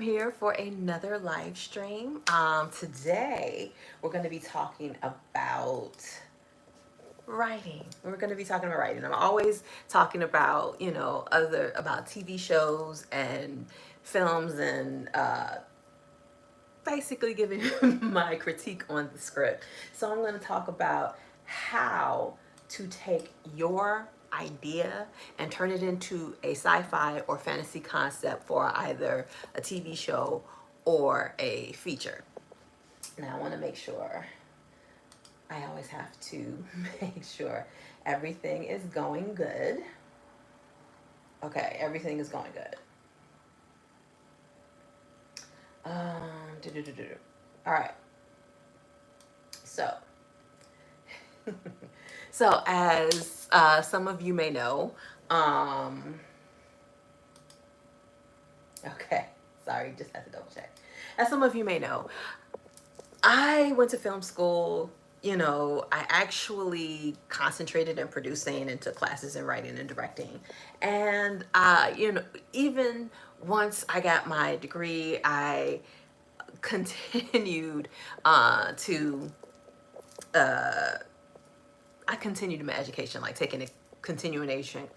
Here for another live stream. Today we're going to be talking about writing. We're going to be talking about writing. I'm always talking about, about TV shows and films and basically giving my critique on the script. So I'm going to talk about how to take your idea and turn it into a sci-fi or fantasy concept for either a TV show or a feature. Now I want to make sure, I always have to make sure everything is going good. Okay, everything is going good. All right. So, so as some of you may know, okay, sorry, just had to double check. As some of you may know, I went to film school. I actually concentrated in producing and took classes in writing and directing. And, even once I got my degree, I continued to I continued my education, like taking a continuation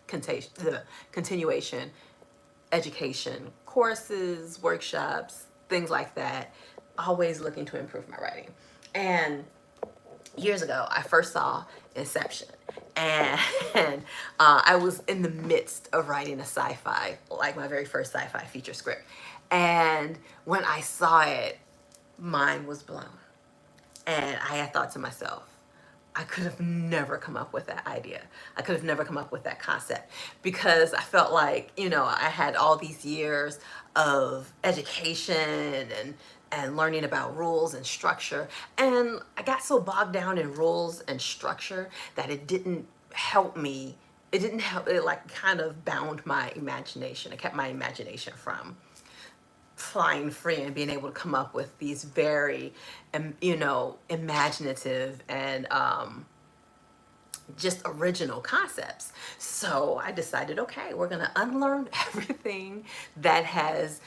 education courses, workshops, things like that, always looking to improve my writing. And years ago, I first saw Inception. And I was in the midst of writing a sci-fi, like my very first sci-fi feature script. And when I saw it, mind was blown. And I had thought to myself, I could have never come up with that idea. I could have never come up with that concept because I felt like, I had all these years of education and learning about rules and structure. And I got so bogged down in rules and structure that it didn't help me. It didn't help. It like kind of bound my imagination. It kept my imagination from flying free and being able to come up with these very, imaginative and just original concepts. So I decided, okay, we're gonna unlearn everything that has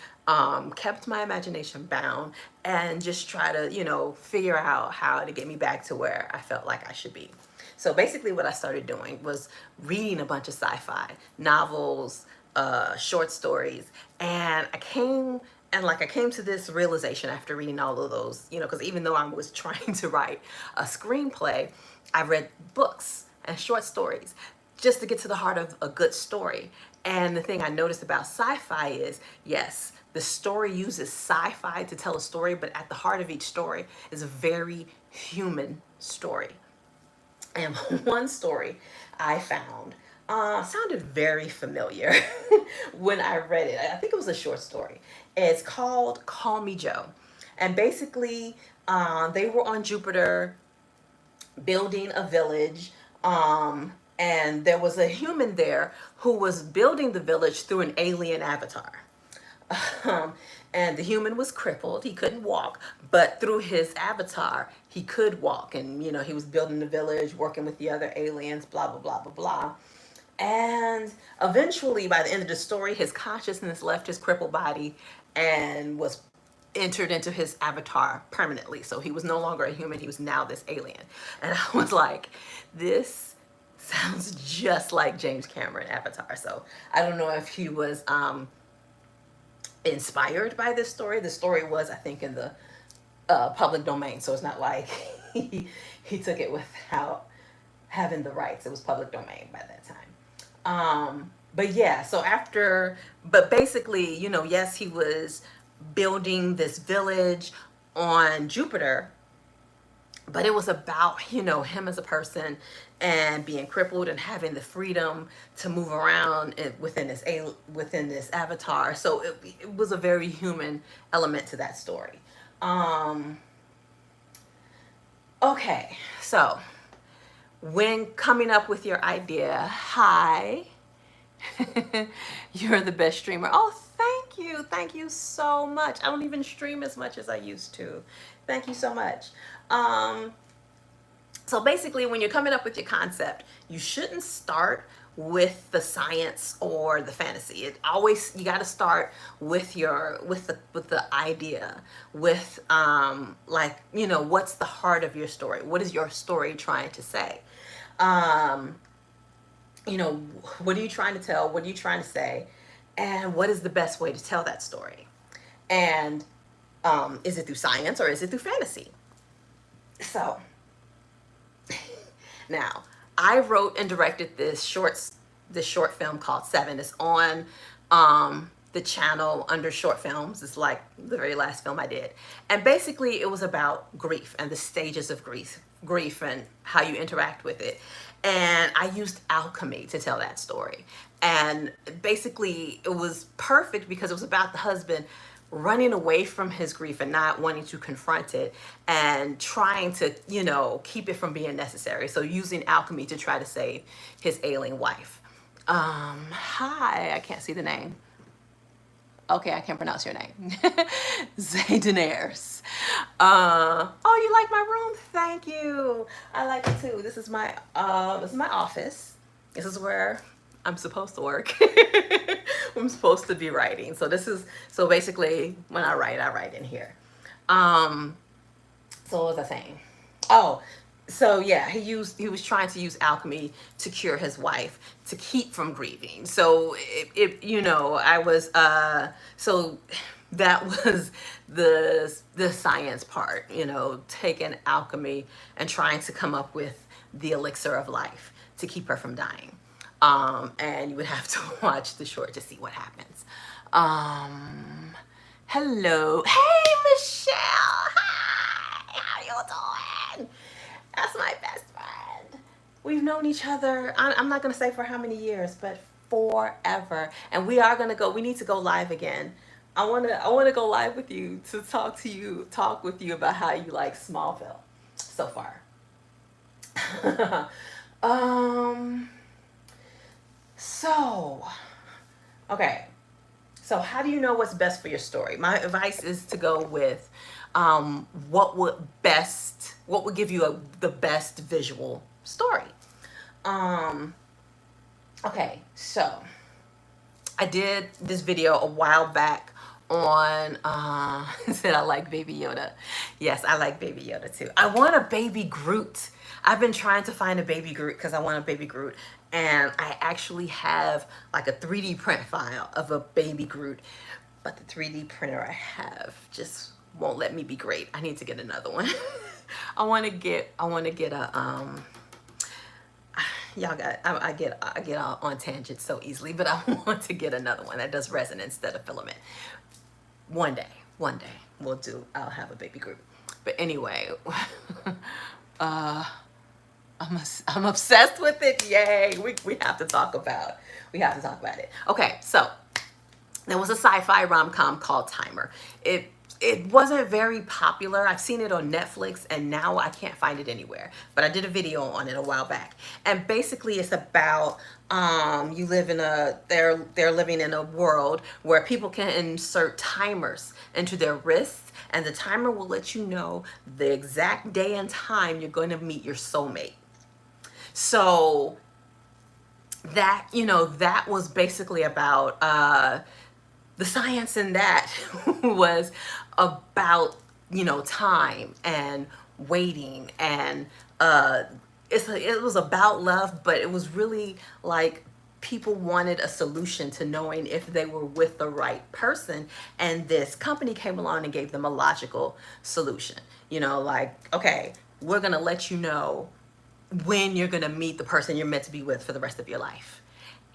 kept my imagination bound and just try to, figure out how to get me back to where I felt like I should be. So basically what I started doing was reading a bunch of sci-fi novels, short stories, and I came to this realization after reading all of those, because even though I was trying to write a screenplay, I read books and short stories just to get to the heart of a good story. And the thing I noticed about sci-fi is, yes, the story uses sci-fi to tell a story, but at the heart of each story is a very human story. And one story I found sounded very familiar when I read it. I think it was a short story. It's called Call Me Joe. And basically, they were on Jupiter building a village. And there was a human there who was building the village through an alien avatar. Um, and the human was crippled. He couldn't walk, but through his avatar, he could walk. And, he was building the village, working with the other aliens, blah, blah, blah, blah, blah. And eventually, by the end of the story, his consciousness left his crippled body and was entered into his avatar permanently. So he was no longer a human. He was now this alien. And I was like, this sounds just like James Cameron Avatar. So I don't know if he was inspired by this story. The story was, I think, in the public domain. So it's not like he took it without having the rights. It was public domain by that time. But yeah, but basically, yes, he was building this village on Jupiter, but it was about, him as a person and being crippled and having the freedom to move around within this avatar. So it was a very human element to that story. Okay, so when coming up with your idea, hi, you're the best streamer. Oh, thank you so much. I don't even stream as much as I used to. Thank you so much. So basically, when you're coming up with your concept, you shouldn't start with the science or the fantasy. It always, you got to start with your with the idea, with like, you know, what's the heart of your story? What is your story trying to say? Um, you know, what are you trying to tell? What are you trying to say? And what is the best way to tell that story? And is it through science or is it through fantasy? So now, I wrote and directed this short film called Seven. It's on the channel under short films. It's like the very last film I did. And basically it was about grief and the stages of grief and how you interact with it. And I used alchemy to tell that story. And basically it was perfect because it was about the husband running away from his grief and not wanting to confront it and trying to, you know, keep it from being necessary. So using alchemy to try to save his ailing wife. Hi, I can't see the name. Okay, I can't pronounce your name. Zaydenaires. Oh, you like my room? Thank you. I like it too. This is my office. This is where I'm supposed to work. I'm supposed to be writing. So basically when I write in here. So what was I saying? Oh, so yeah, he was trying to use alchemy to cure his wife to keep from grieving. So you know, I was so that was the science part, you know, taking alchemy and trying to come up with the elixir of life to keep her from dying. And you would have to watch the short to see what happens. Hello. Hey, Michelle. Hi. How you doing? That's my best friend. We've known each other, I'm not going to say for how many years, but forever. And we are going to go, we need to go live again. I want to go live with you to talk with you about how you like Smallville so far. um, so, okay. So how do you know what's best for your story? My advice is to go with what would give you the best visual story. Okay, so I did this video a while back on said I like Baby Yoda. Yes, I like Baby Yoda too. I want a Baby Groot. I've been trying to find a Baby Groot because I want a Baby Groot, and I actually have like a 3D print file of a Baby Groot, but the 3D printer I have just won't let me be great. I need to get another one. I want to get a y'all got I get on tangents so easily, but I want to get another one that does resin instead of filament. One day I'll have a Baby Groot. But anyway, I'm obsessed with it. Yay. We have to talk about it. Okay, so there was a sci-fi rom-com called Timer. It wasn't very popular. I've seen it on Netflix and now I can't find it anywhere. But I did a video on it a while back. And basically it's about they're living in a world where people can insert timers into their wrists, and the timer will let you know the exact day and time you're going to meet your soulmate. So that, you know, that was basically about the science in that was about, you know, time and waiting, and it was about love, but it was really like people wanted a solution to knowing if they were with the right person, and this company came along and gave them a logical solution. You know, like, okay, we're gonna let you know when you're gonna meet the person you're meant to be with for the rest of your life.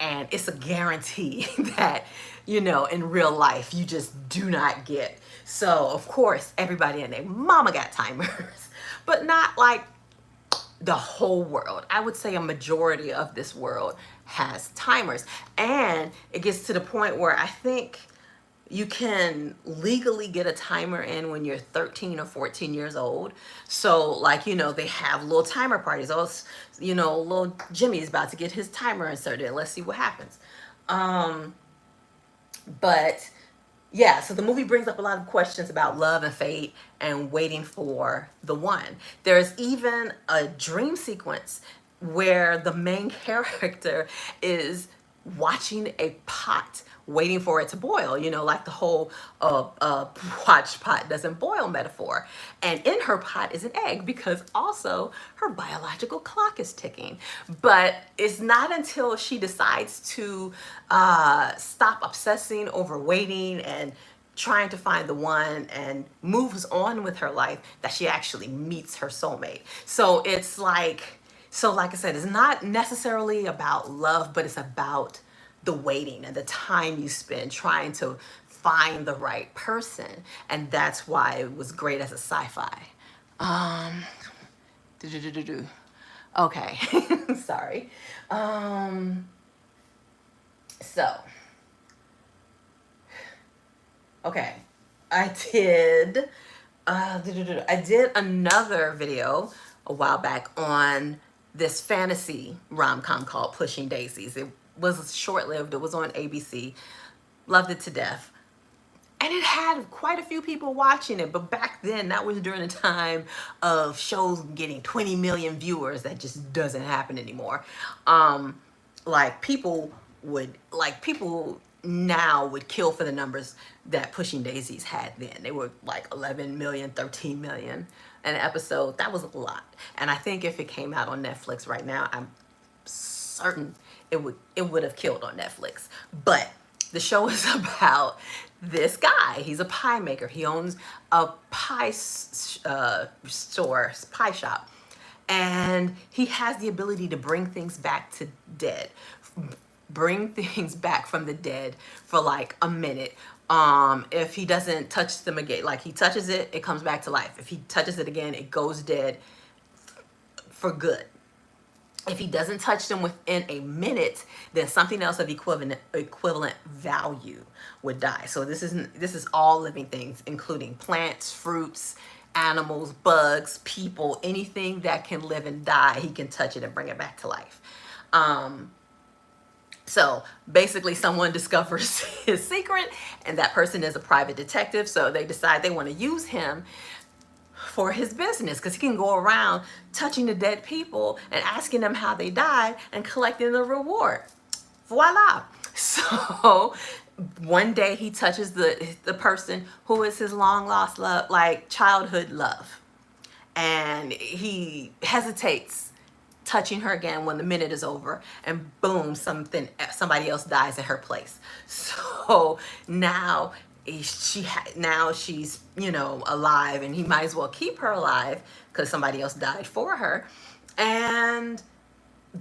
And it's a guarantee that, you know, in real life, you just do not get. So, of course, everybody and their mama got timers, but not like the whole world. I would say a majority of this world has timers. And it gets to the point where I think you can legally get a timer in when you're 13 or 14 years old. So like, you know, they have little timer parties. Oh, you know, little Jimmy's about to get his timer inserted. Let's see what happens. But yeah, so the movie brings up a lot of questions about love and fate and waiting for the one. There's even a dream sequence where the main character is watching a pot, waiting for it to boil, you know, like the whole watch pot doesn't boil metaphor. And in her pot is an egg because also her biological clock is ticking. But it's not until she decides to stop obsessing over waiting and trying to find the one and moves on with her life that she actually meets her soulmate. So it's like, so like I said, it's not necessarily about love, but it's about the waiting and the time you spend trying to find the right person. And that's why it was great as a sci-fi. Um, okay, sorry. So, okay, I did another video a while back on this fantasy rom-com called Pushing Daisies. It was short-lived. It was on ABC. Loved it to death. And it had quite a few people watching it, but back then, that was during the time of shows getting 20 million viewers. That just doesn't happen anymore. Like people now would kill for the numbers that Pushing Daisies had then. They were like 11 million, 13 million an episode. That was a lot. And I think if it came out on Netflix right now, I'm certain it would have killed on Netflix. But the show is about this guy. He's a pie maker. He owns a pie store, pie shop. And he has the ability to bring things back to dead. Bring things back from the dead for like a minute. If he doesn't touch them again, like he touches it, it comes back to life. If he touches it again, it goes dead for good. If he doesn't touch them within a minute, then something else of equivalent value would die. So this is all living things, including plants, fruits, animals, bugs, people, anything that can live and die. He can touch it and bring it back to life. So basically someone discovers his secret, and that person is a private detective. So they decide they want to use him for his business because he can go around touching the dead people and asking them how they died and collecting the reward. Voila. So one day he touches the person who is his long lost love, like childhood love. And he hesitates touching her again when the minute is over, and boom, somebody else dies in her place. So now she's, you know, alive, and he might as well keep her alive because somebody else died for her. And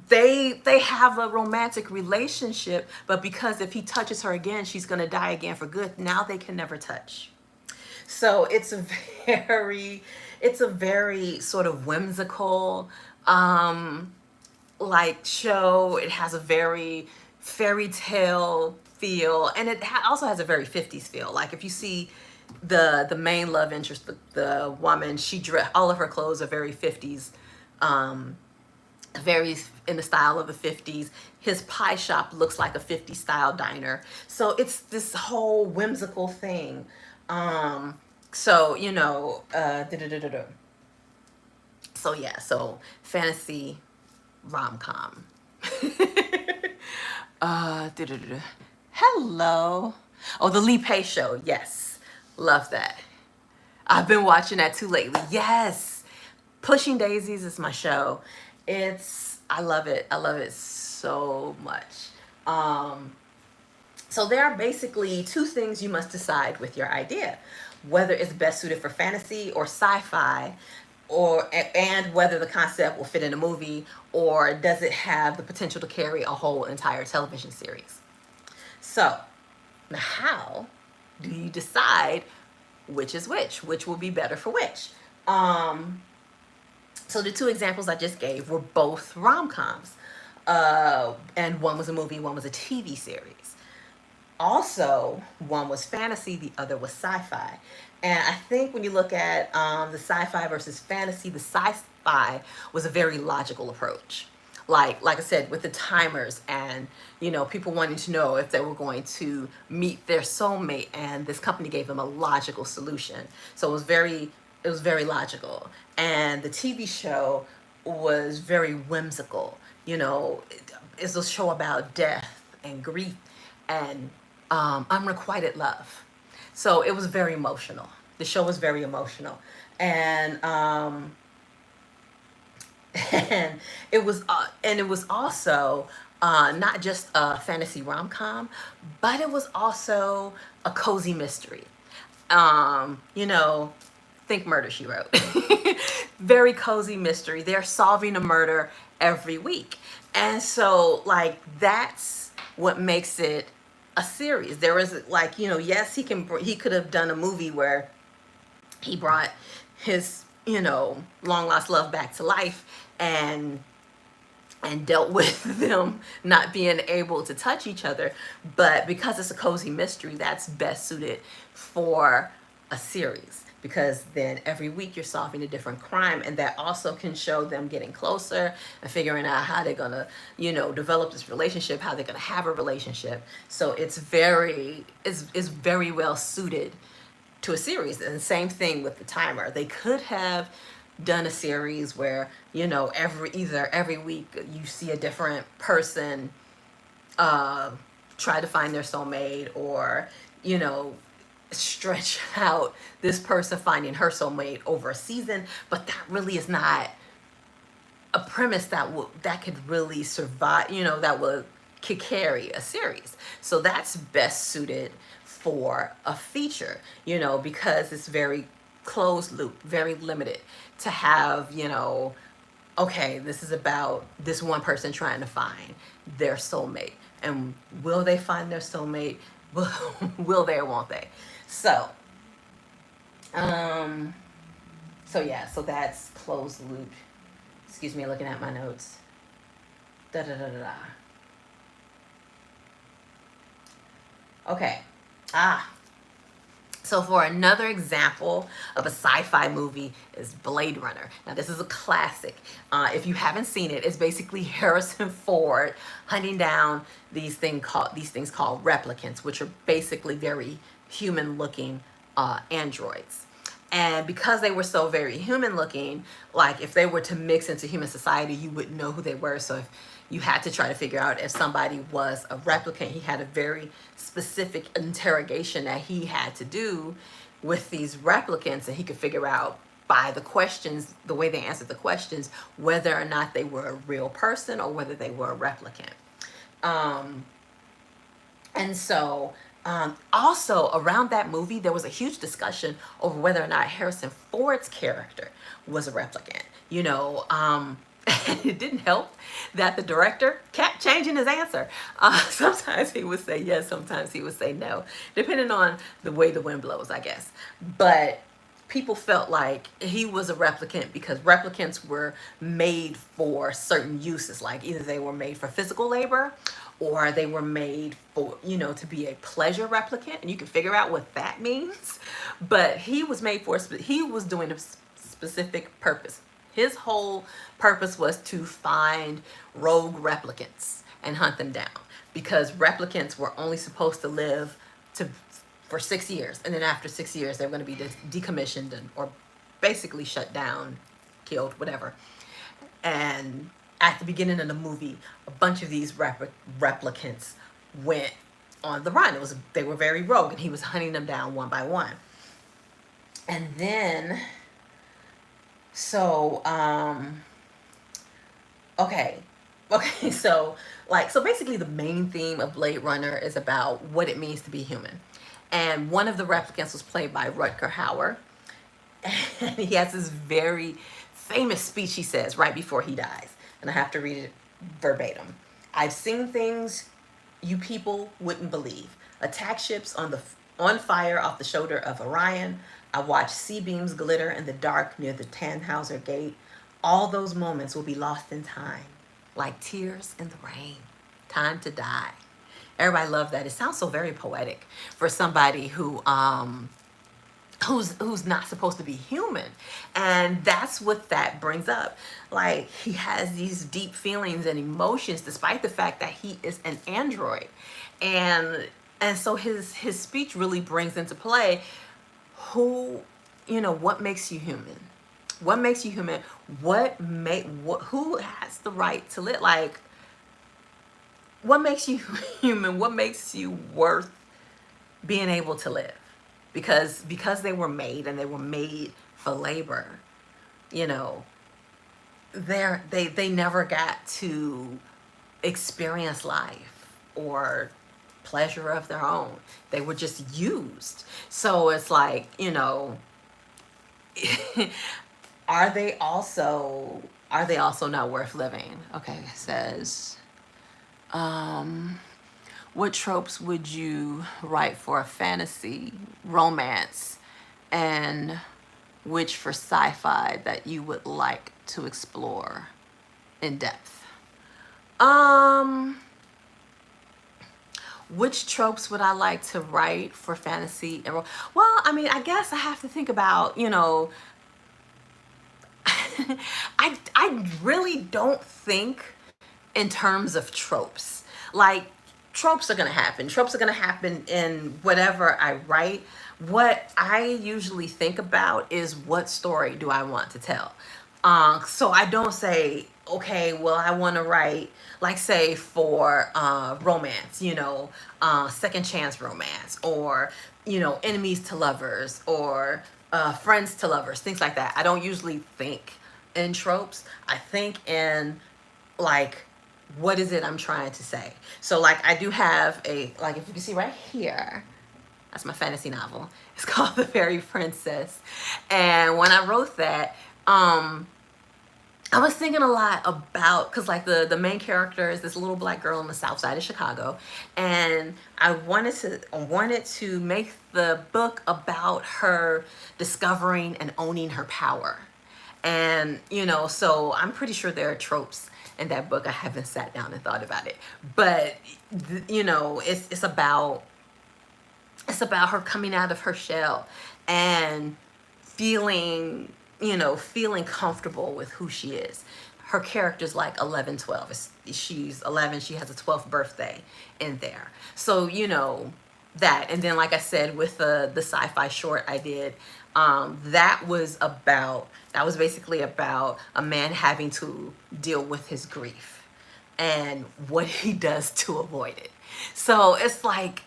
they have a romantic relationship, but because if he touches her again, she's going to die again for good. Now they can never touch. So it's a very sort of whimsical like show. It has a very fairy tale feel, and it also has a very 50s feel. Like if you see the main love interest, the woman, all of her clothes are very 50s, very in the style of the 50s. His pie shop looks like a 50s style diner. So it's this whole whimsical thing. So, you know, so yeah, so fantasy rom-com. Hello. Oh, the Lee Pace show. Yes. Love that. I've been watching that too lately. Yes. Pushing Daisies is my show. I love it. I love it so much. So there are basically two things you must decide with your idea: whether it's best suited for fantasy or sci-fi, and whether the concept will fit in a movie, or does it have the potential to carry a whole entire television series. So now, how do you decide which is which will be better for which? So the two examples I just gave were both rom-coms, and one was a movie, one was a TV series. Also, one was fantasy, the other was sci-fi. And I think when you look at the sci-fi versus fantasy, the sci-fi was a very logical approach. Like I said, with the timers and, you know, people wanting to know if they were going to meet their soulmate, and this company gave them a logical solution. So it was very logical. And the TV show was very whimsical. You know, it's a show about death and grief and unrequited love. So it was very emotional. The show was very emotional, and and it was also not just a fantasy rom com, but it was also a cozy mystery. You know, think Murder She Wrote. Very cozy mystery. They're solving a murder every week, and so like that's what makes it a series. There is like, you know, yes, he could have done a movie where he brought his, you know, long lost love back to life and dealt with them not being able to touch each other. But because it's a cozy mystery, that's best suited for a series, because then every week you're solving a different crime, and that also can show them getting closer and figuring out how they're gonna, you know, develop this relationship, how they're gonna have a relationship. So it's very well suited to a series. And the same thing with the timer. They could have done a series where, you know, every week you see a different person uh try to find their soulmate, or, you know, stretch out this person finding her soulmate over a season. But that really is not a premise that could really survive, you know, could carry a series. So that's best suited for a feature, you know, because it's very closed loop, very limited, to have, you know, okay, this is about this one person trying to find their soulmate. And will they find their soulmate? Will they or won't they? So, um, so yeah, so that's closed loop. Excuse me, looking at my notes. Da da da da da. Okay. Ah, so for another example of a sci-fi movie is Blade Runner. Now this is a classic. If you haven't seen it, it's basically Harrison Ford hunting down these things called replicants, which are basically very human-looking androids. And because they were so very human looking, like if they were to mix into human society, you wouldn't know who they were. So if you had to try to figure out if somebody was a replicant, he had a very specific interrogation that he had to do with these replicants, and he could figure out by the questions, the way they answered the questions, whether or not they were a real person or whether they were a replicant. Um, and so, also around that movie, there was a huge discussion over whether or not Harrison Ford's character was a replicant. You know, and it didn't help that the director kept changing his answer. Sometimes he would say yes, sometimes he would say no, depending on the way the wind blows, I guess. But people felt like he was a replicant because replicants were made for certain uses, like either they were made for physical labor or they were made for, you know, to be a pleasure replicant, and you can figure out what that means. But he was made for, he was doing a specific purpose. His whole purpose was to find rogue replicants and hunt them down, because replicants were only supposed to live for 6 years, and then after 6 years they're going to be decommissioned or basically shut down, killed, whatever. And at the beginning of the movie, a bunch of these replicants went on the run. They were very rogue, and he was hunting them down one by one. And then, so okay, so basically the main theme of Blade Runner is about what it means to be human. And one of the replicants was played by Rutger Hauer. And he has this very famous speech he says right before he dies. And I have to read it verbatim. "I've seen things you people wouldn't believe. Attack ships on fire off the shoulder of Orion. I watched sea beams glitter in the dark near the Tannhauser Gate. All those moments will be lost in time, like tears in the rain. Time to die." Everybody loved that. It sounds so very poetic for somebody who's not supposed to be human. And that's what that brings up. Like, he has these deep feelings and emotions despite the fact that he is an android. And so his speech really brings into play who, you know, what makes you human? What makes you human? Who has the right to live? Like, what makes you human? What makes you worth being able to live? Because they were made, and they were made for labor, you know, they never got to experience life or pleasure of their own. They were just used. So it's like, are they also not worth living? Okay, it says, um what tropes would you write for a fantasy romance, and which for sci-fi that you would like to explore in depth? Um, which tropes would I like to write for fantasy and well, I mean, I guess I have to think about, I really don't think in terms of tropes. Like, tropes are going to happen. Tropes are going to happen in whatever I write. What I usually think about is, what story do I want to tell? So I don't say, okay, well, I want to write, like, say, for romance, second chance romance, or, enemies to lovers, or friends to lovers, things like that. I don't usually think in tropes. I think in, like, what is it I'm trying to say? So, like, I do have like, if you can see right here, that's my fantasy novel. It's called The Fairy Princess. And when I wrote that, I was thinking a lot about, because, like, the main character is this little black girl on the south side of Chicago, and I wanted to make the book about her discovering and owning her power. And, so I'm pretty sure there are tropes in that book. I haven't sat down and thought about it, but it's about her coming out of her shell and feeling comfortable with who she is. Her character's like 11, 12. She's 11. She has a 12th birthday in there. So, that. And then, like I said, with the sci-fi short I did, that was basically about a man having to deal with his grief and what he does to avoid it. So it's like,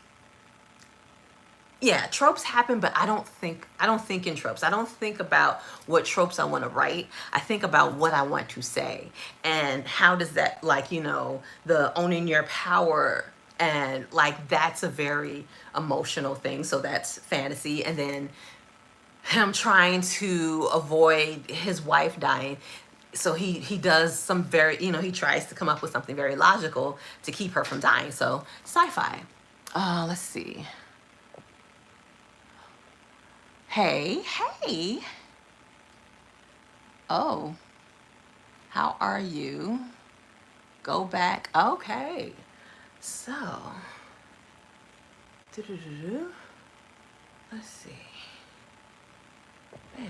yeah, tropes happen, but I don't think in tropes. I don't think about what tropes I want to write. I think about what I want to say, and how does that, like, the owning your power, and, like, that's a very emotional thing. So that's fantasy. And then him trying to avoid his wife dying. So he does some very, he tries to come up with something very logical to keep her from dying. So sci-fi. Let's see. Hey, hey. Oh, how are you? Go back. Okay. So, doo-doo-doo-doo. Let's see. Bam.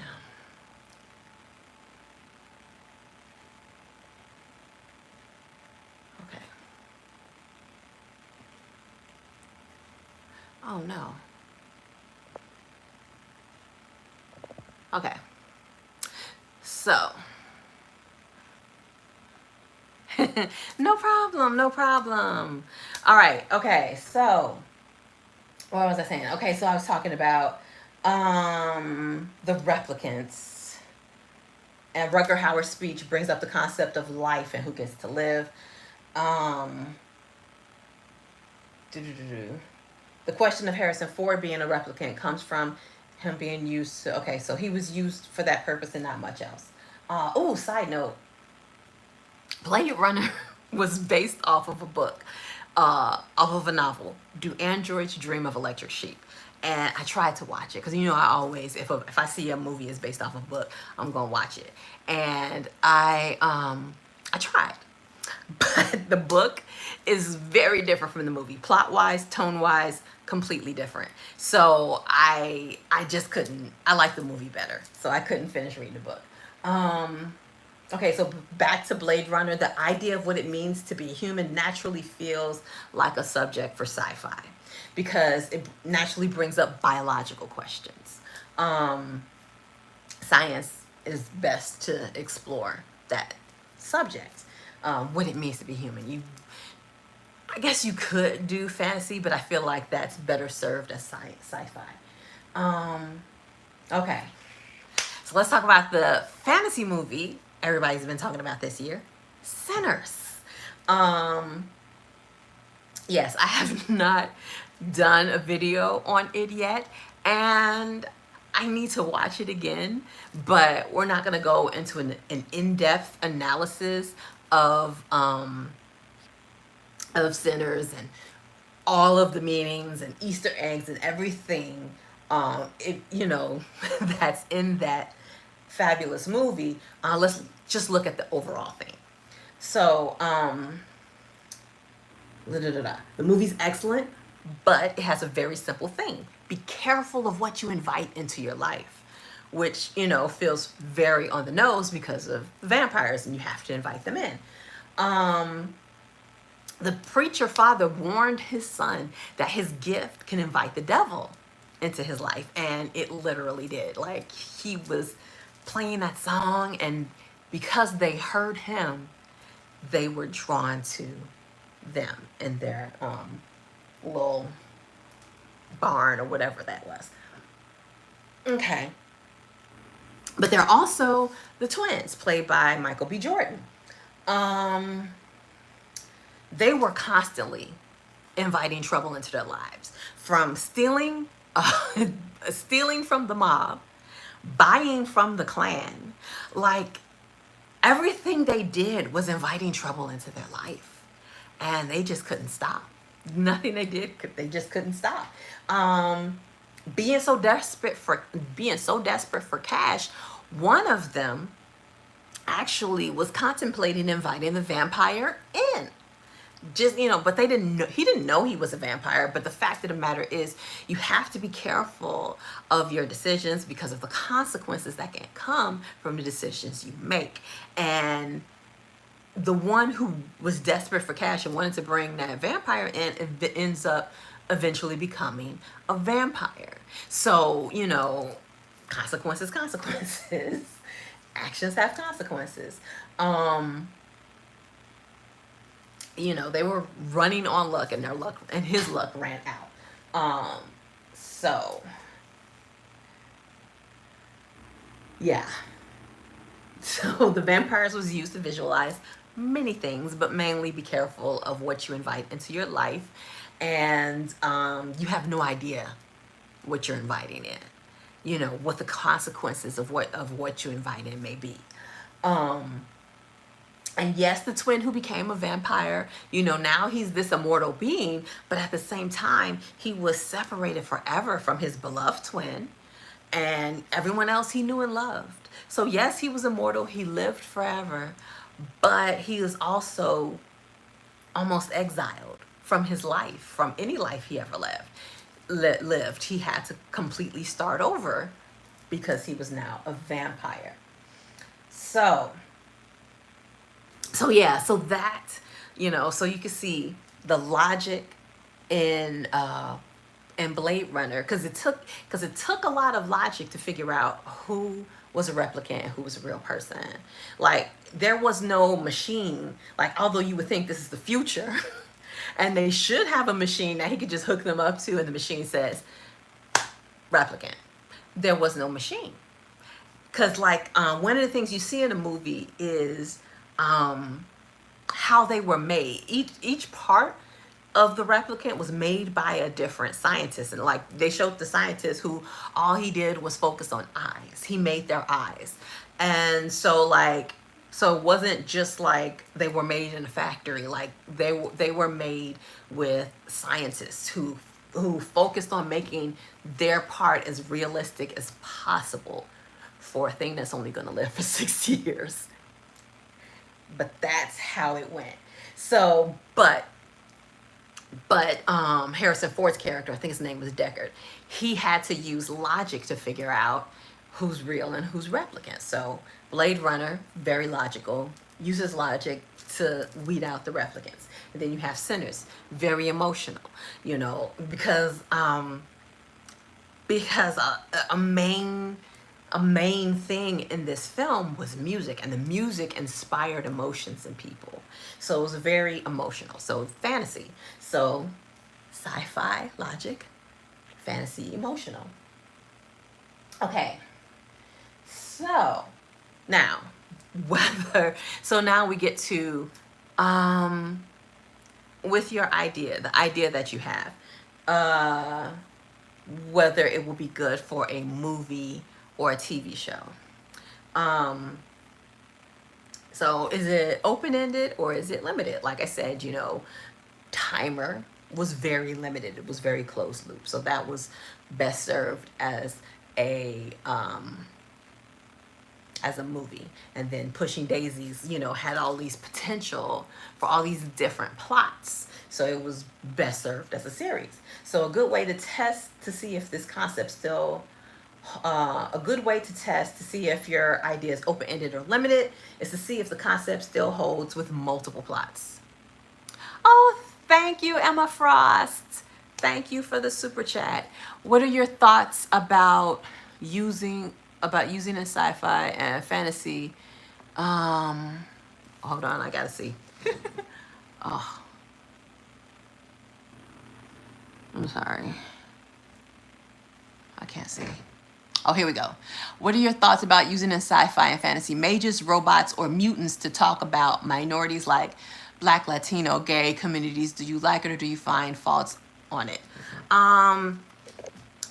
Okay. Oh no. Okay. So, no problem, no problem. All right. Okay. So, what was I saying? Okay, so I was talking about the replicants. And Rutger Hauer's speech brings up the concept of life and who gets to live. Um, doo-doo-doo-doo. The question of Harrison Ford being a replicant comes from him being used to. Okay, so he was used for that purpose and not much else. Side note, Blade Runner was based off of a book, off of a novel. Do Androids Dream of Electric Sheep? And I tried to watch it because, I always, if I see a movie is based off of a book, I'm gonna watch it. And I tried, but the book is very different from the movie, plot wise, tone wise, completely different. So I just couldn't. I like the movie better, so I couldn't finish reading the book. Um, Okay, so back to Blade Runner, the idea of what it means to be human naturally feels like a subject for sci-fi because it naturally brings up biological questions. Um, Science is best to explore that subject, what it means to be human. I guess you could do fantasy, but I feel like that's better served as sci-fi. Okay, so let's talk about the fantasy movie everybody's been talking about this year, Sinners. Um, yes, I have not done a video on it yet, and I need to watch it again, but we're not going to go into an in-depth analysis of Sinners and all of the meanings and Easter eggs and everything, that's in that fabulous movie. Let's just look at the overall thing. So, the movie's excellent, but it has a very simple thing. Be careful of what you invite into your life, which, feels very on the nose because of vampires and you have to invite them in. The preacher father warned his son that his gift can invite the devil into his life, and it literally did. Like, he was playing that song, and because they heard him, they were drawn to them in their little barn or whatever that was. Okay. But they're also the twins, played by Michael B. Jordan. They were constantly inviting trouble into their lives, from stealing, stealing from the mob, buying from the Klan. Like, everything they did was inviting trouble into their life, and they just couldn't stop. Nothing they did, they just couldn't stop. Being so desperate for cash, one of them actually was contemplating inviting the vampire in. Just, but they didn't know, he didn't know he was a vampire. But the fact of the matter is, you have to be careful of your decisions because of the consequences that can come from the decisions you make. And the one who was desperate for cash and wanted to bring that vampire in ends up eventually becoming a vampire. So, consequences. Actions have consequences. They were running on luck, and his luck ran out. So yeah. So the vampires was used to visualize many things, but mainly be careful of what you invite into your life. And you have no idea what you're inviting in, what the consequences of what you invite in may be. And yes, the twin who became a vampire, now he's this immortal being, but at the same time, he was separated forever from his beloved twin and everyone else he knew and loved. So yes, he was immortal, he lived forever, but he was also almost exiled from his life, from any life he ever lived. He had to completely start over because he was now a vampire. So yeah, so that, so you can see the logic in Blade Runner, because it took a lot of logic to figure out who was a replicant and who was a real person. Like, there was no machine. Like, although you would think this is the future, and they should have a machine that he could just hook them up to, and the machine says replicant. There was no machine, because one of the things you see in the movie is how they were made. Each part of the replicant was made by a different scientist, and they showed the scientist who all he did was focus on eyes. He made their eyes, and so it wasn't just like they were made in a factory. Like, they were made with scientists who focused on making their part as realistic as possible for a thing that's only going to live for 6 years. But that's how it went. So, but Harrison Ford's character, I think his name was Deckard, he had to use logic to figure out who's real and who's replicant. So Blade Runner, very logical, uses logic to weed out the replicants. And then you have Sinners, very emotional, because a main a main thing in this film was music, and the music inspired emotions in people. So it was very emotional. So fantasy. So sci-fi, logic, fantasy, emotional. Okay. So now, so now we get to, um, with your idea, the idea that you have, uh, whether it will be good for a movie or a TV show. Um, so is it open-ended or is it limited? Like I said, timer was very limited. It was very closed loop. So that was best served as a movie. And then Pushing Daisies, had all these potential for all these different plots. So it was best served as a series. So a good way to test to see if this concept still, a good way to test to see if your idea is open-ended or limited is to see if the concept still holds with multiple plots. Oh, thank you, Emma Frost. Thank you for the super chat. What are your thoughts about using in sci-fi and fantasy? Hold on, I gotta see. Oh, I'm sorry. I can't see. Oh, here we go. What are your thoughts about using in sci-fi and fantasy mages, robots, or mutants to talk about minorities like Black, Latino, gay communities? Do you like it or do you find faults on it?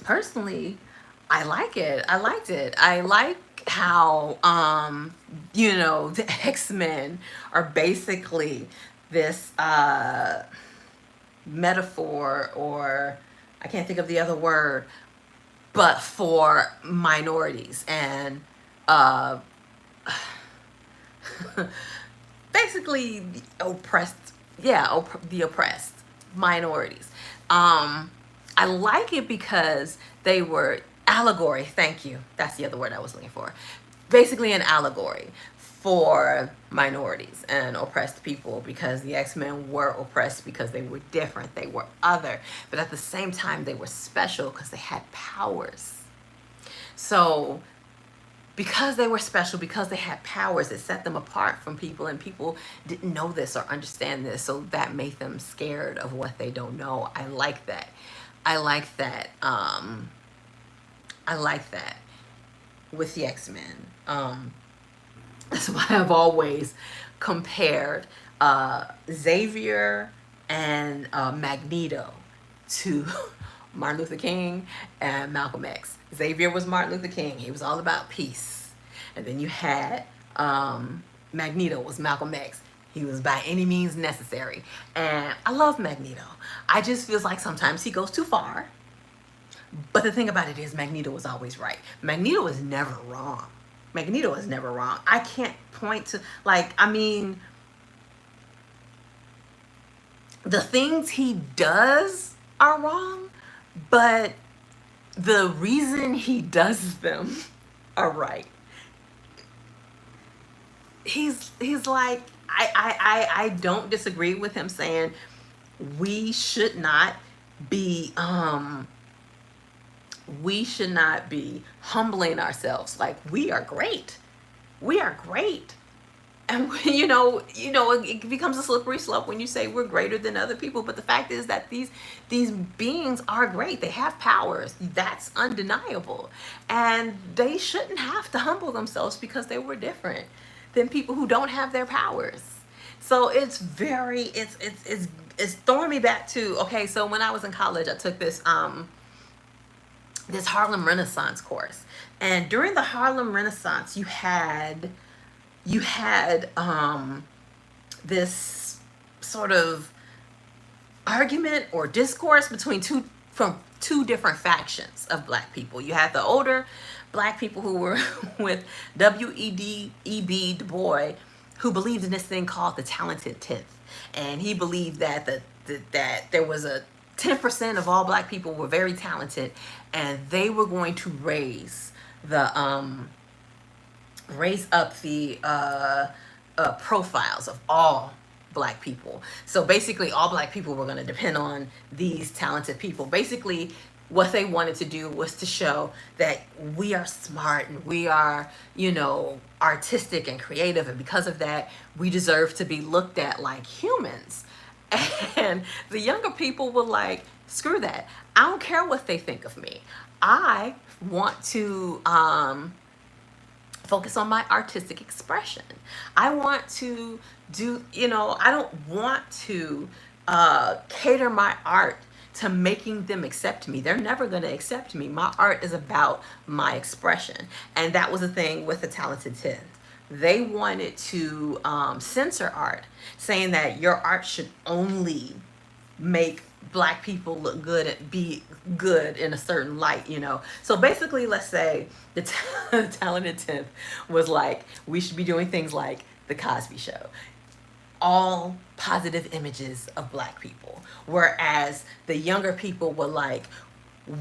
Personally, I like it. I liked it. I like how, the X-Men are basically this metaphor, or I can't think of the other word, but for minorities and basically the oppressed, the oppressed minorities. I like it because they were allegory. Thank you. That's the other word I was looking for. Basically, an allegory for minorities and oppressed people, because the X-Men were oppressed because they were different, they were other, but at the same time they were special because they had powers. So because they were special, because they had powers, it set them apart from people, and people didn't know this or understand this, so that made them scared of what they don't know. I like that. I like that. I like that with the X-Men. That's why I've always compared Xavier and Magneto to Martin Luther King and Malcolm X. Xavier was Martin Luther King. He was all about peace. And then you had Magneto was Malcolm X. He was by any means necessary. And I love Magneto. I just feels like sometimes he goes too far. But the thing about it is Magneto was always right. Magneto is never wrong. Magneto is never wrong. I can't point to, the things he does are wrong, but the reason he does them are right. He's like, I don't disagree with him saying we should not be humbling ourselves like we are great. We are great. And it becomes a slippery slope when you say we're greater than other people. But the fact is that these beings are great. They have powers. That's undeniable. And they shouldn't have to humble themselves because they were different than people who don't have their powers. So it's throwing me back to, okay, so when I was in college, I took this Harlem Renaissance course. And during the Harlem Renaissance, you had this sort of argument or discourse between two different factions of Black people. You had the older Black people who were with W.E.B. Du Bois, who believed in this thing called the talented 10th. And he believed that that there was a 10% of all Black people were very talented, and they were going to raise up the profiles of all Black people. So basically all Black people were going to depend on these talented people. Basically what they wanted to do was to show that we are smart and we are, artistic and creative, and because of that, we deserve to be looked at like humans. And the younger people were like, screw that. I don't care what they think of me. I want to focus on my artistic expression. I want to do, I don't want to cater my art to making them accept me. They're never going to accept me. My art is about my expression. And that was the thing with the Talented 10. They wanted to censor art, saying that your art should only make black people look good and be good in a certain light. So basically, let's say the Talented 10th was like, we should be doing things like the Cosby Show, all positive images of black people, whereas the younger people were like,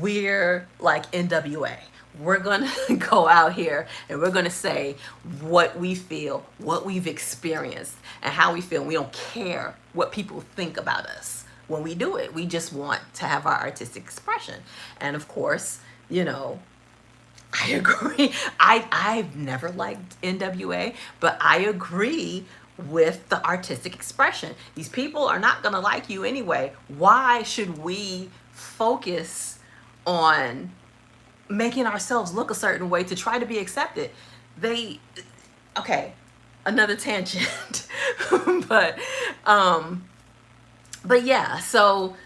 we're like NWA. We're gonna go out here and we're gonna say what we feel, what we've experienced, and how we feel. We don't care what people think about us when we do it. We just want to have our artistic expression. And of course, I agree. I've never liked NWA, but I agree with the artistic expression. These people are not going to like you anyway. Why should we focus on making ourselves look a certain way to try to be accepted? Okay, another tangent. but yeah, so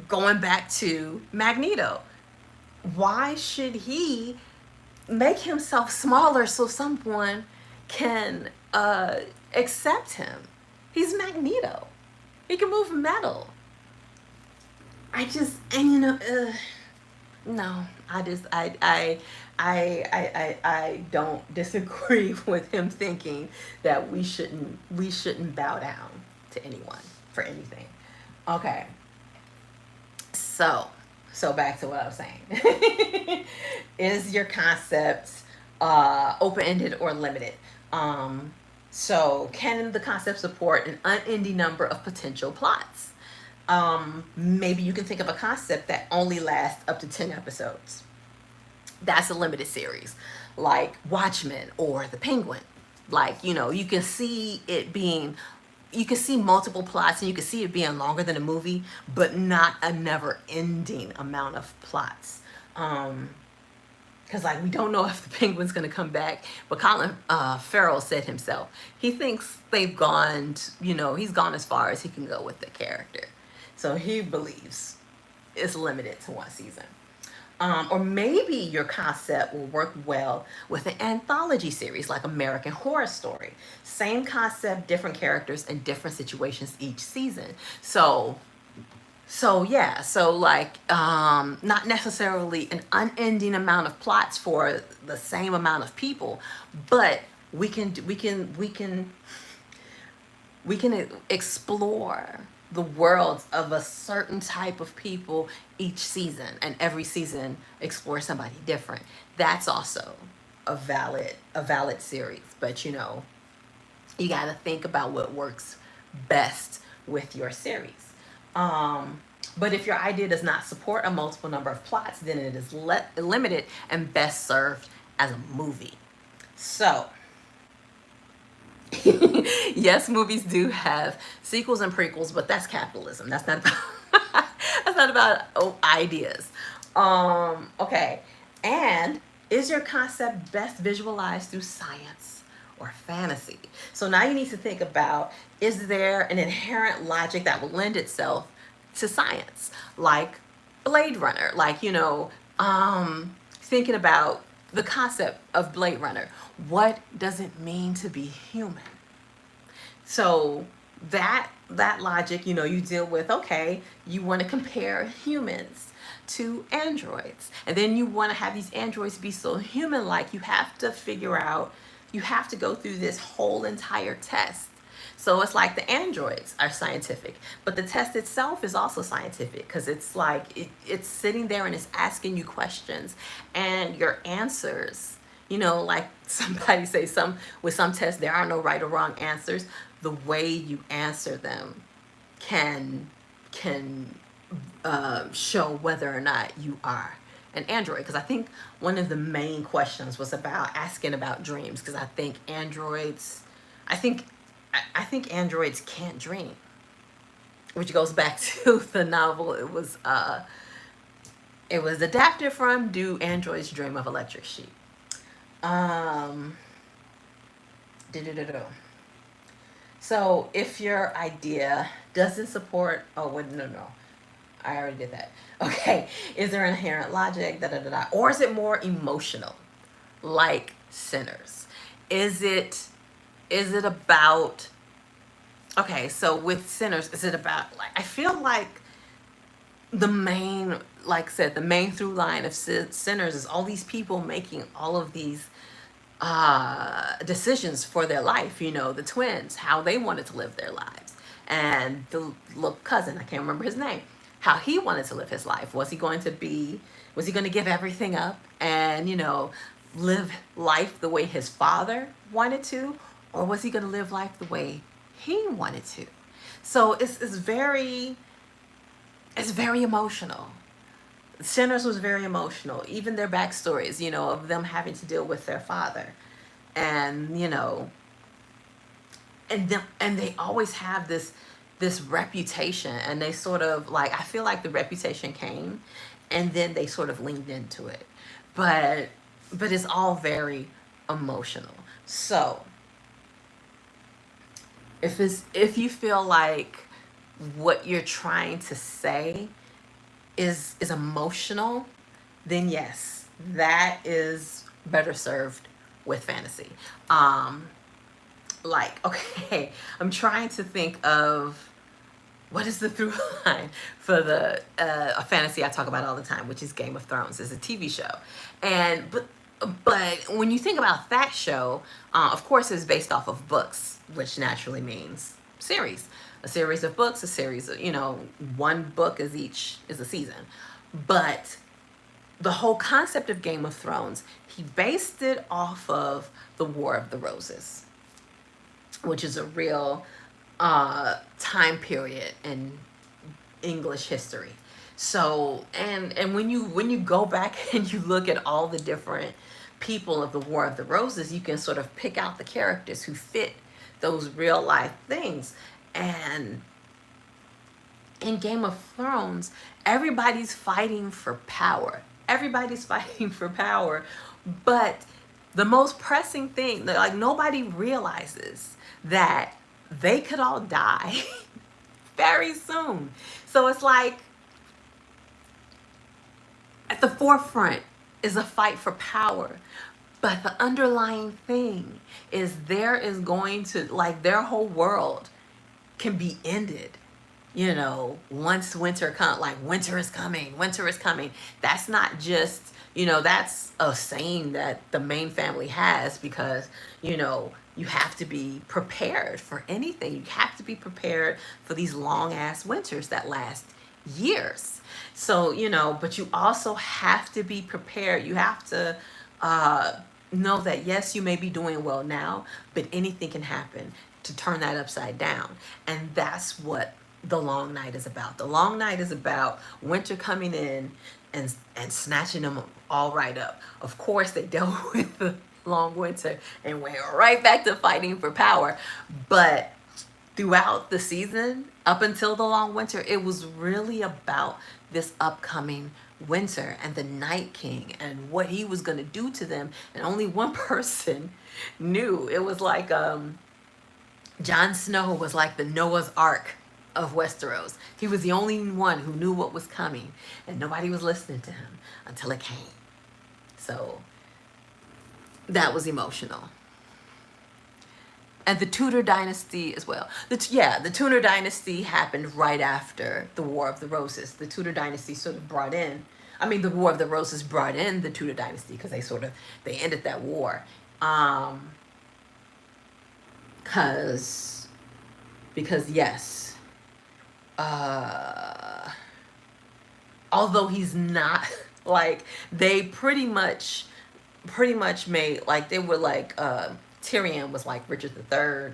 going back to Magneto, why should he make himself smaller so someone can accept him? He's Magneto. He can move metal. No, I don't disagree with him thinking that we shouldn't bow down to anyone for anything. Okay. So back to what I was saying. Is your concept open-ended or limited? So can the concept support an unending number of potential plots? Maybe you can think of a concept that only lasts up to 10 episodes. That's a limited series, like Watchmen or The Penguin. Like, you can see multiple plots and you can see it being longer than a movie, but not a never-ending amount of plots. Because we don't know if the Penguin's going to come back, but Colin Farrell said himself, he thinks they've gone, he's gone as far as he can go with the character. So he believes it's limited to one season. Or maybe your concept will work well with an anthology series like American Horror Story. Same concept, different characters, and different situations each season. So not necessarily an unending amount of plots for the same amount of people, but we can explore the worlds of a certain type of people each season, and every season explore somebody different. That's also a valid series, but you got to think about what works best with your series. But if your idea does not support a multiple number of plots, then it is limited and best served as a movie. So yes, movies do have sequels and prequels, but that's capitalism. That's not about that's not about ideas. Okay. And is your concept best visualized through science or fantasy? So now you need to think about, is there an inherent logic that will lend itself to science, like Blade Runner? Thinking about the concept of Blade Runner. What does it mean to be human? So that logic, you deal with, okay, you want to compare humans to androids. And then you want to have these androids be so human-like, you have to go through this whole entire test. So it's like the androids are scientific, but the test itself is also scientific, because it's like it's sitting there and it's asking you questions, and your answers, like somebody say, with some tests there are no right or wrong answers. The way you answer them can show whether or not you are an android. Because I think one of the main questions was about asking about dreams. Because I think androids, I think, I think androids can't dream, which goes back to the novel. It was adapted from Do Androids Dream of Electric Sheep? Um, so if your idea doesn't support, oh wait, no, I already did that. Okay, is there inherent logic? Da da da da. Or is it more emotional, like Sinners? Is it is it about, okay? So with Sinners, is it about, like, I feel like the main, like I said, the main through line of Sinners is all these people making all of these decisions for their life. You know, the twins, how they wanted to live their lives, and the little cousin, I can't remember his name, how he wanted to live his life. Was he going to give everything up and, live life the way his father wanted to, or was he going to live life the way he wanted to? So it's very emotional. Sinners was very emotional. Even their backstories, of them having to deal with their father, and and they always have this reputation, and they sort of, like, I feel like the reputation came, and then they sort of leaned into it, but it's all very emotional. So if you feel like what you're trying to say is emotional, then yes, that is better served with fantasy. Um, like, okay, I'm trying to think of what is the through line for the a fantasy I talk about all the time, which is Game of Thrones. It's a TV show, and but when you think about that show, of course, it's based off of books, which naturally means series. A series of books, a series of, one book is a season. But the whole concept of Game of Thrones, he based it off of the War of the Roses, which is a real time period in English history. So, and when you go back and you look at all the different people of the War of the Roses, you can sort of pick out the characters who fit those real life things. And in Game of Thrones, everybody's fighting for power. Everybody's fighting for power, but the most pressing thing, like, nobody realizes that they could all die very soon. So it's like, at the forefront is a fight for power, but the underlying thing is there is going to, like, their whole world can be ended, once winter comes. Like, winter is coming. That's not just, that's a saying that the main family has, because, you have to be prepared for anything. You have to be prepared for these long ass winters that last years. So, but you also have to be prepared. You have to know that, yes, you may be doing well now, but anything can happen to turn that upside down. And that's what the long night is about. The long night is about winter coming in and snatching them all right up. Of course, they dealt with the long winter and went right back to fighting for power. But throughout the season, up until the long winter, it was really about this upcoming winter and the Night King and what he was going to do to them. And only one person knew. It was like, Jon Snow was like the Noah's Ark of Westeros. He was the only one who knew what was coming, and nobody was listening to him until it came. So that was emotional. And the Tudor dynasty as well. The Tudor dynasty happened right after the War of the Roses. The Tudor dynasty sort of brought in, the War of the Roses brought in the Tudor dynasty, because they ended that war. Because yes, although he's not, like, they pretty much made, like, they were like, Tyrion was like Richard III,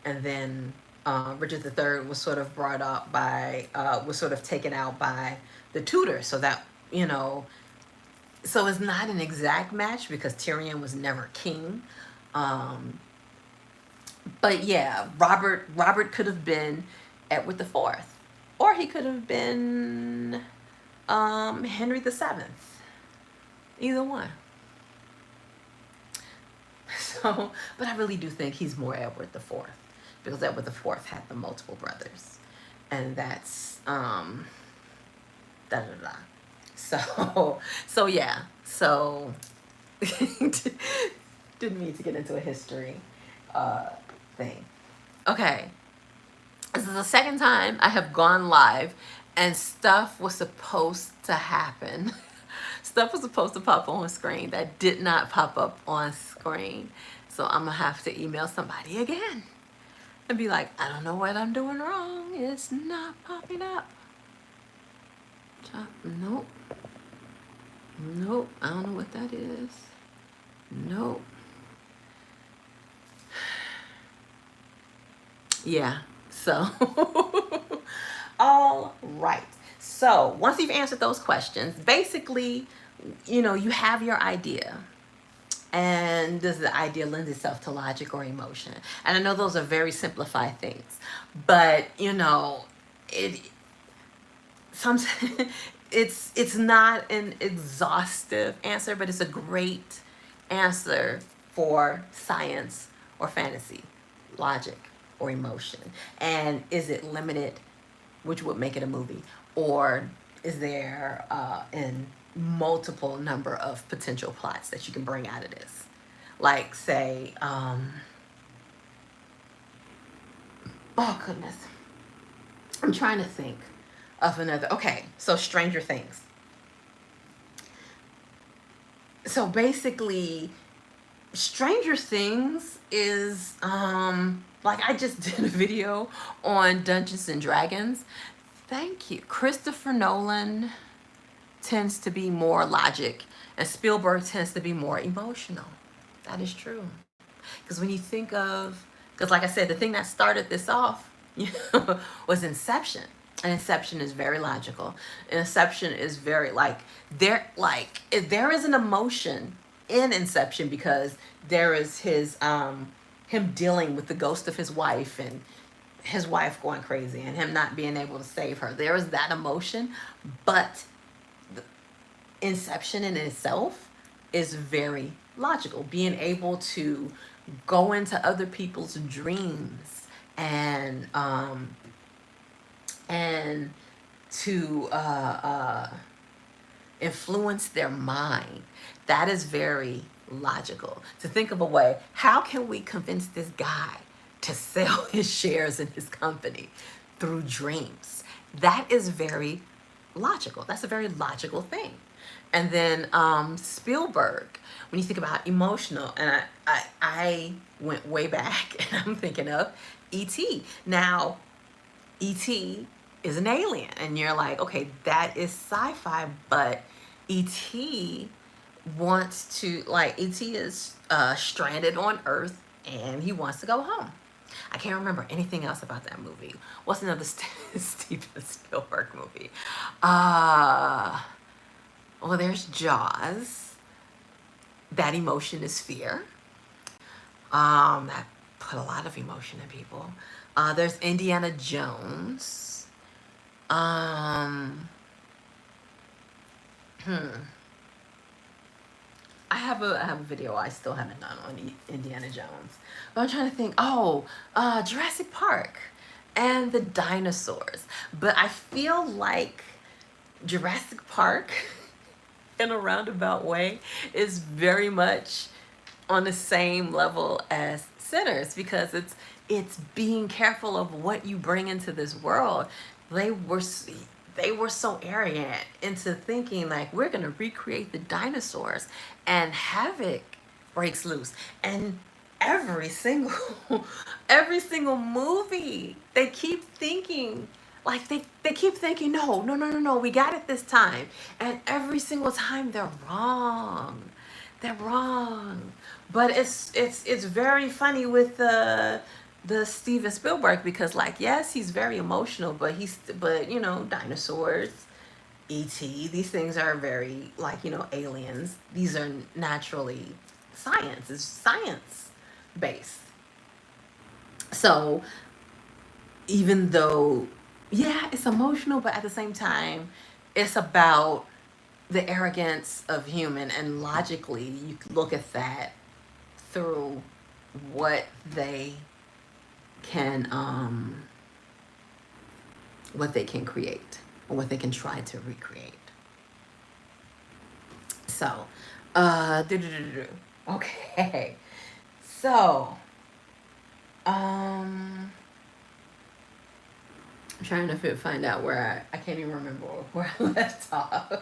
and then Richard III was sort of brought up by, was sort of taken out by the Tudor, so that, you know, so it's not an exact match because Tyrion was never king. Um, but yeah, Robert could have been Edward IV, or he could have been Henry VII. Either one. So, but I really do think he's more Edward IV because Edward IV had the multiple brothers, and that's da da da. So, so yeah. So, didn't mean to get into a history uh, thing. Okay, this is the second time I have gone live, and stuff was supposed to happen. Stuff was supposed to pop on screen that did not pop up on screen. So I'm gonna have to email somebody again and be like, I don't know what I'm doing wrong. It's not popping up. Nope. Nope. I don't know what that is. Nope. Yeah. So, all right. So once you've answered those questions, basically, you know, you have your idea. And does the idea lend itself to logic or emotion? And I know those are very simplified things, but you know, it sometimes it's not an exhaustive answer, but it's a great answer for science or fantasy, logic or emotion. And is it limited, which would make it a movie, or is there an multiple number of potential plots that you can bring out of this? Like, say, oh goodness, I'm trying to think of another. Okay, so Stranger Things. So basically, Stranger Things is like, I just did a video on Dungeons and Dragons. Thank you. Christopher Nolan tends to be more logic, and Spielberg tends to be more emotional. That is true. Because when you think of, because like I said, the thing that started this off, you know, was Inception. And Inception is very logical. And Inception is very there is an emotion in Inception because there is his him dealing with the ghost of his wife and his wife going crazy and him not being able to save her. There is that emotion, but Inception in itself is very logical. Being able to go into other people's dreams and to influence their mind. That is very logical. To think of a way, how can we convince this guy to sell his shares in his company through dreams? That is very logical. That's a very logical thing. And then Spielberg, when you think about emotional, and I went way back and I'm thinking of E.T. Now, E.T. is an alien, and you're like, okay, that is sci-fi, but E.T. wants to, like, E.T. is stranded on Earth and he wants to go home. I can't remember anything else about that movie. What's another Steven Spielberg movie? Well, there's Jaws. That emotion is fear. That put a lot of emotion in people. There's Indiana Jones. I have a video I still haven't done on Indiana Jones. But I'm trying to think. Oh, Jurassic Park and the dinosaurs. But I feel like Jurassic Park, in a roundabout way, is very much on the same level as Sinners, because it's being careful of what you bring into this world. They were so arrogant into thinking like, we're gonna recreate the dinosaurs, and havoc breaks loose. And every single movie, they keep thinking, like, they keep thinking, no, we got it this time. And every single time they're wrong. They're wrong. But it's very funny with the the Steven Spielberg, because like yes, he's very emotional, but you know, dinosaurs, ET, these things are very like, you know, aliens. These are naturally science. It's science based. So even though yeah, it's emotional, but at the same time, it's about the arrogance of human, and logically you look at that through what they can what they can create or what they can try to recreate. So okay. So um I'm trying to find out where I can't even remember where I left off.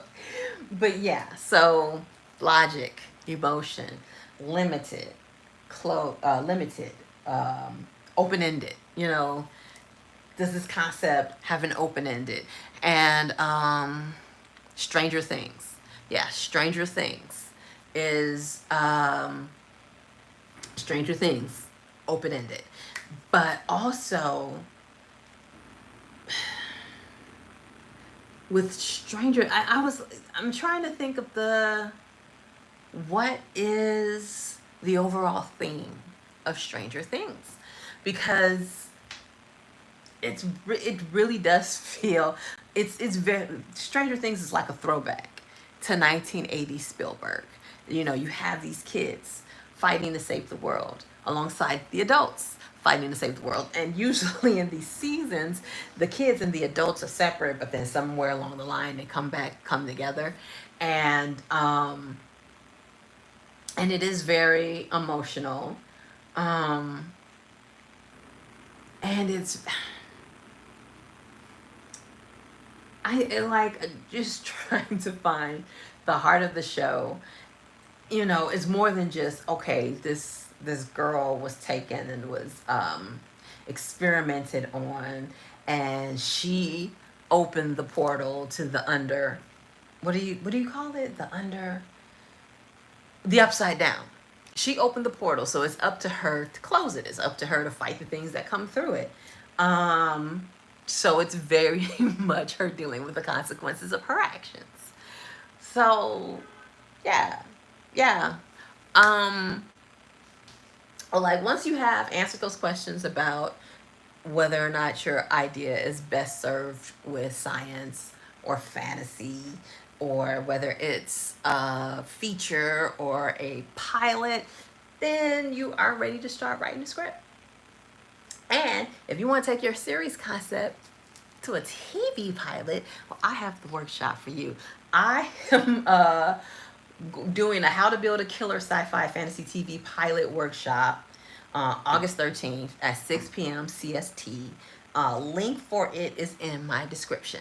But yeah, so logic, emotion, limited, limited, open ended. You know, does this concept have an open ended? And Stranger Things. Yeah, Stranger Things is Stranger Things, open ended. But also with Stranger, I'm trying to think of what is the overall theme of Stranger Things, because it really does feel it's very Stranger Things is like a throwback to 1980 Spielberg. You know, you have these kids fighting to save the world alongside the adults fighting to save the world, and usually in these seasons the kids and the adults are separate, but then somewhere along the line they come together, and it is very emotional, um and it's like just trying to find the heart of the show. You know, it's more than just okay. This girl was taken and was experimented on, and she opened the portal to the under. What do you call it? The upside down. She opened the portal, so it's up to her to close it. It's up to her to fight the things that come through it. Um, so it's very much her dealing with the consequences of her actions. So yeah, yeah. Um, like once you have answered those questions about whether or not your idea is best served with science or fantasy, or whether it's a feature or a pilot, then you are ready to start writing the script. And if you want to take your series concept to a TV pilot, well, I have the workshop for you. I am doing a how to build a killer sci-fi fantasy TV pilot workshop August 13th at 6 p.m. CST. Link for it is in my description.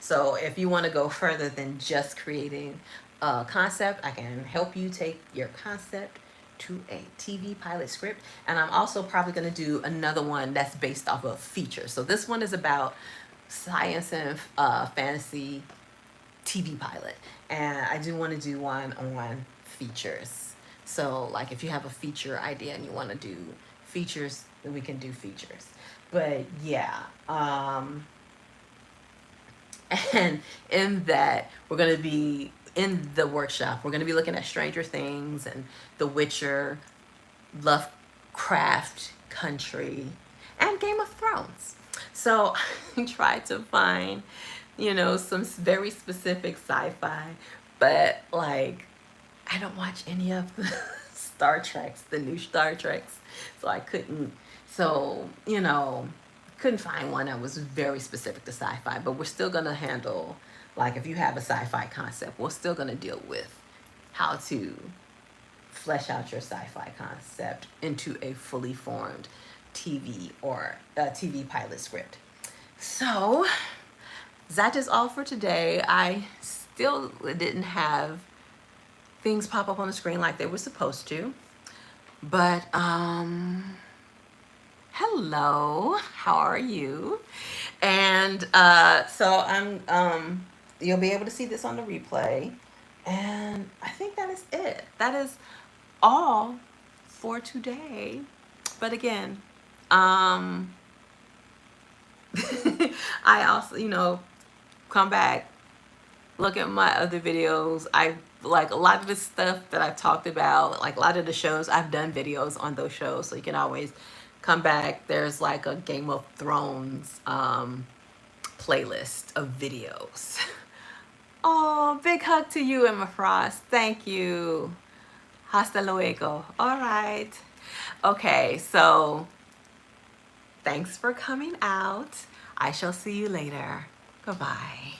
So if you want to go further than just creating a concept, I can help you take your concept to a TV pilot script. And I'm also probably going to do another one that's based off of features. So this one is about science and fantasy TV pilot. And I do want to do one on features. So like if you have a feature idea and you want to do features, then we can do features. But yeah, and in that we're going to be in the workshop, we're going to be looking at Stranger Things and The Witcher, Lovecraft Country, and Game of Thrones. So I tried to find, you know, some very specific sci-fi, but like I don't watch any of the Star Treks, the new Star Treks, so I couldn't. So you know, couldn't find one that was very specific to sci-fi. But we're still gonna handle, like, if you have a sci-fi concept, we're still gonna deal with how to flesh out your sci-fi concept into a fully formed TV or a TV pilot script. So that is all for today. I still didn't have things pop up on the screen like they were supposed to. But hello, how are you? And so I'm you'll be able to see this on the replay. And I think that is it. That is all for today. But again, Um, I also, come back, look at my other videos. I like a lot of the stuff that I've talked about, like a lot of the shows, I've done videos on those shows, so you can always come back. There's like a Game of Thrones playlist of videos. Oh, big hug to you, Emma Frost. Thank you. Hasta luego. All right. Okay, so thanks for coming out. I shall see you later. Goodbye.